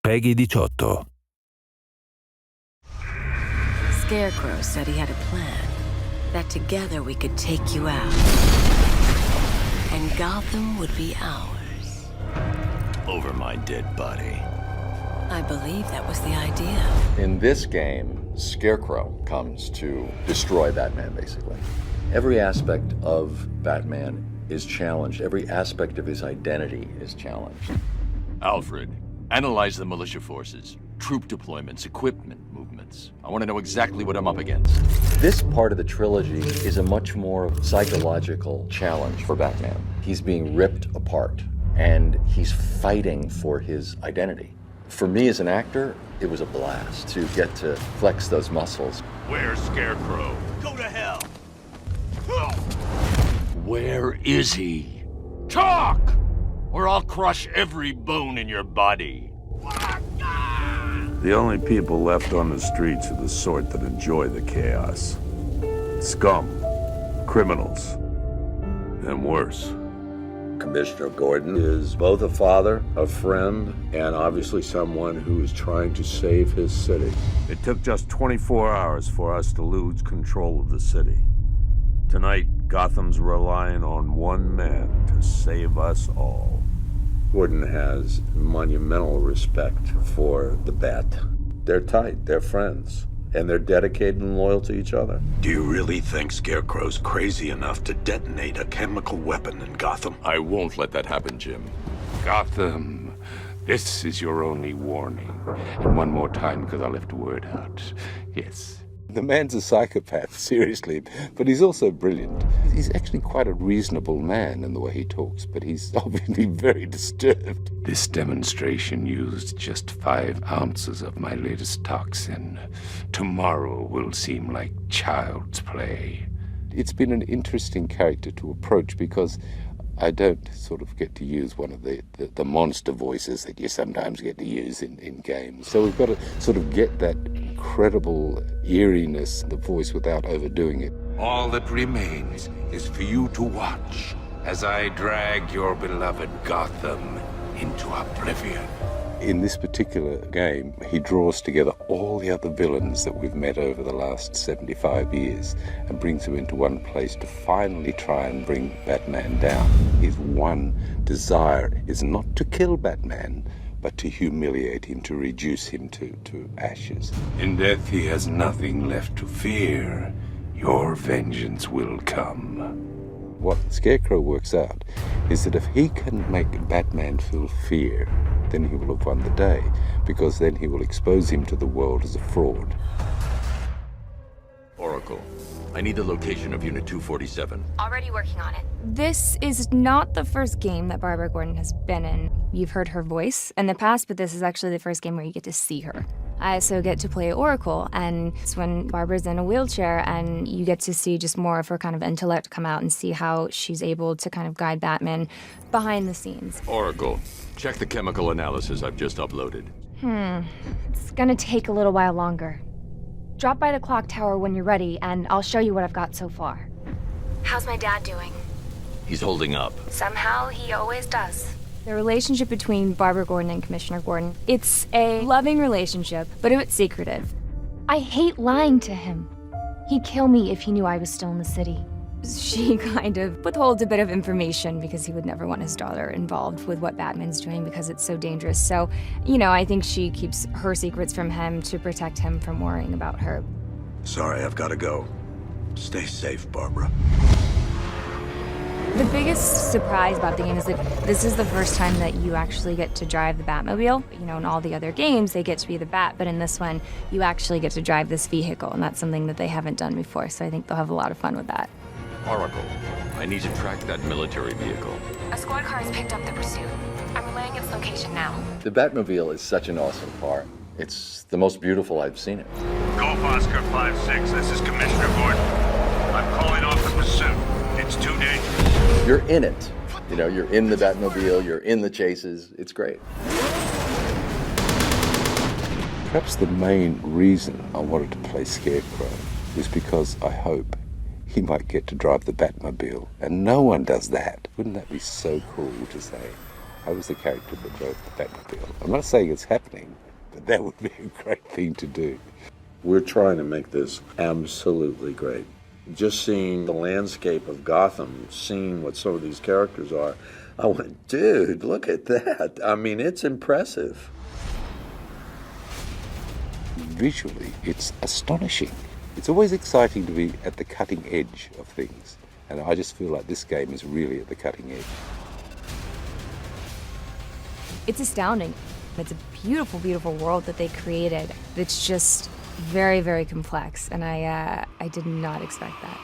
Peggy 18. Scarecrow said he had a plan, that together we could take you out, and Gotham would be ours. Over my dead body. I believe that was the idea. In this game, Scarecrow comes to destroy Batman, basically. Every aspect of Batman is challenged. Every aspect of his identity is challenged. Alfred, analyze the militia forces, troop deployments, equipment movements. I want to know exactly what I'm up against. This part of the trilogy is a much more psychological challenge for Batman. He's being ripped apart, and he's fighting for his identity. For me as an actor, it was a blast to get to flex those muscles. Where's Scarecrow? Go to hell! Where is he? Talk! Or I'll crush every bone in your body. The only people left on the streets are the sort that enjoy the chaos. Scum, criminals, and worse. Commissioner Gordon is both a father, a friend, and obviously someone who is trying to save his city. It took just 24 hours for us to lose control of the city. Tonight, Gotham's relying on one man to save us all. Gordon has monumental respect for the Bat. They're tight, they're friends, and they're dedicated and loyal to each other. Do you really think Scarecrow's crazy enough to detonate a chemical weapon in Gotham? I won't let that happen, Jim. Gotham, this is your only warning. And one more time, because I left a word out. Yes. The man's a psychopath, seriously, but he's also brilliant. He's actually quite a reasonable man in the way he talks, but he's obviously very disturbed. This demonstration used just 5 ounces of my latest toxin. Tomorrow will seem like child's play. It's been an interesting character to approach because I don't sort of get to use one of the monster voices that you sometimes get to use in games. So we've got to sort of get that incredible eeriness in the voice without overdoing it. All that remains is for you to watch as I drag your beloved Gotham into oblivion. In this particular game, he draws together all the other villains that we've met over the last 75 years and brings them into one place to finally try and bring Batman down. His one desire is not to kill Batman, but to humiliate him, to reduce him to ashes. In death, he has nothing left to fear. Your vengeance will come. What Scarecrow works out is that if he can make Batman feel fear, then he will have won the day, because then he will expose him to the world as a fraud. Oracle, I need the location of Unit 247. Already working on it. This is not the first game that Barbara Gordon has been in. You've heard her voice in the past, but this is actually the first game where you get to see her. I also get to play Oracle, and it's when Barbara's in a wheelchair and you get to see just more of her kind of intellect come out and see how she's able to kind of guide Batman behind the scenes. Oracle, check the chemical analysis I've just uploaded. It's gonna take a little while longer. Drop by the clock tower when you're ready, and I'll show you what I've got so far. How's my dad doing? He's holding up. Somehow, he always does. The relationship between Barbara Gordon and Commissioner Gordon, it's a loving relationship, but it's secretive. I hate lying to him. He'd kill me if he knew I was still in the city. She kind of withholds a bit of information because he would never want his daughter involved with what Batman's doing because it's so dangerous. So, I think she keeps her secrets from him to protect him from worrying about her. Sorry, I've got to go. Stay safe, Barbara. The biggest surprise about the game is that this is the first time that you actually get to drive the Batmobile. In all the other games, they get to be the Bat, but in this one, you actually get to drive this vehicle, and that's something that they haven't done before, so I think they'll have a lot of fun with that. Oracle, I need to track that military vehicle. A squad car has picked up the pursuit. I'm relaying its location now. The Batmobile is such an awesome car. It's the most beautiful I've seen it. Golf Oscar 5-6, this is Commissioner Gordon. I'm calling off the pursuit. It's too dangerous. You're in it. You're in the Batmobile, you're in the chases. It's great. Perhaps the main reason I wanted to play Scarecrow is because I hope he might get to drive the Batmobile. And no one does that. Wouldn't that be so cool to say, I was the character that drove the Batmobile. I'm not saying it's happening, but that would be a great thing to do. We're trying to make this absolutely great. Just seeing the landscape of Gotham, seeing what some of these characters are, I went, dude, look at that. I mean, it's impressive. Visually, it's astonishing. It's always exciting to be at the cutting edge of things, and I just feel like this game is really at the cutting edge. It's astounding. It's a beautiful, beautiful world that they created. It's just very, very complex, and I did not expect that.